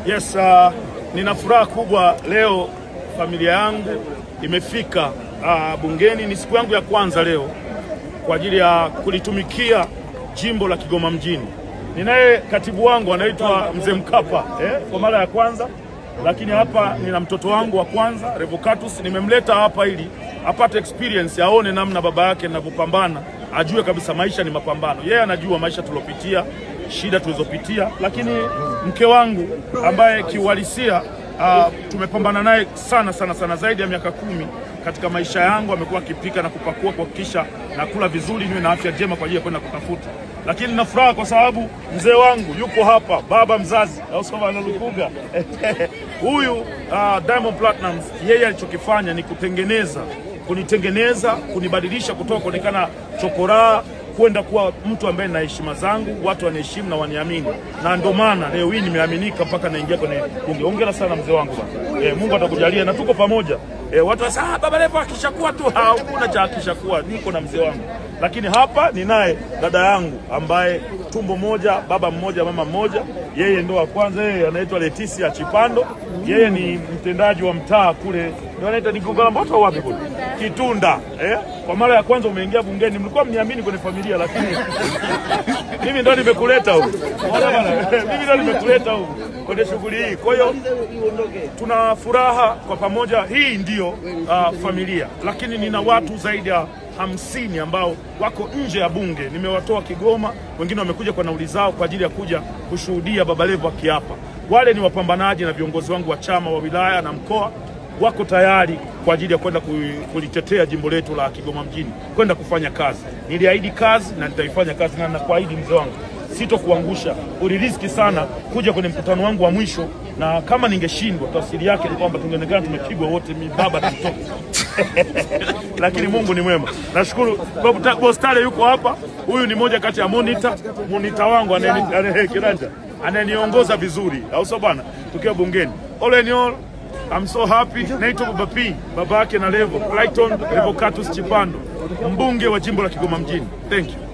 Yes, nina furaha kubwa leo. Familia yangu imefika bungeni. Ni siku yangu ya kwanza leo kwa ajili ya kulitumikia jimbo la Kigoma mjini. Ninaye katibu wangu anaitwa Mzee Mkapa kwa mara ya kwanza, lakini hapa nina mtoto wangu wa kwanza Revocatus. Nimemleta hapa ili apate experience, aone namna baba yake ninavyopambana, ajue kabisa maisha ni mapambano. Yeye anajua maisha tulopitia, shida tulizopitia, lakini mke wangu ambaye kiuhalisia tumepambana naye sana zaidi ya miaka 10 katika maisha yangu. Amekuwa akipika na kupakua kuhakikisha nakula vizuri, niwe na afya njema kwa ajili ya kwenda kutafuta. Lakini nina furaha kwa sababu mzee wangu yuko hapa, baba mzazi au soma na Lukuga. Huyu Diamond Platnumz, yeye alichokifanya ni kunitengeneza, kunibadilisha kutoka kuonekana chokora kwenda kuwa mtu ambaye na heshima zangu, watu wanaheshimu na waniamini. Na ndio maana leo hii nimeaminika mpaka naingia kwenye bunge. Hongera sana mzee wangu bwana. Mungu atakujalia na tuko pamoja. Watu wasema Baba Levo akishakuwa tu, hakuna cha akishakuwa, niko na mzee wangu. Lakini hapa ninaye dada yangu ambaye tumbo moja, baba mmoja, mama mmoja. Yeye ndo wa kwanza, yeye anaitwa Leticia Chipando. Yeye ni mtendaji wa mtaa kule, ndio anaita ni Gongola Mboto wapi kule? Kitunda. Kwa mara ya kwanza umeingia bungeni, mlikuwa mniamini kwenye familia, lakini mimi ndo nimekuleta huko. Mimi ndo nimekuleta huko kwenye shughuli hii. Kwa hiyo tuna furaha kwa pamoja. Hii ndio familia, lakini nina watu zaidi ya 50 ambao wako nje ya bunge. Nimewatoa Kigoma, wengine wamekuja kwa nauli zao kwa ajili ya kuja kushuhudia Baba Levo akiapa. Wale ni wapambanaji na viongozi wangu wa chama wa wilaya na mkoa, wako tayari kwa ajili ya kwenda kulitetea jimbo letu la Kigoma mjini, kwenda kufanya kazi. Niliahidi kazi na nitaifanya kazi, na nakuahidi mzee wangu sitokuangusha. Uliriski sana kuja kwenye mkutano wangu wa mwisho, na kama ningeshindwa tafsiri yake ni kwamba tungeonekana tumepigwa wote, mimi baba na mtoto. Lakini Mungu ni mwema. Nashukuru Bob Stare yuko hapa. Huyu ni moja kati ya monitor wangu ananiongoza vizuri, au sio bwana, tukiwa bungeni. All in all, I'm so happy. Naitwa Baba P, baba yake na Levo, Clayton Revocatus Chipando, mbunge wa jimbo la Kigoma mjini. Thank you.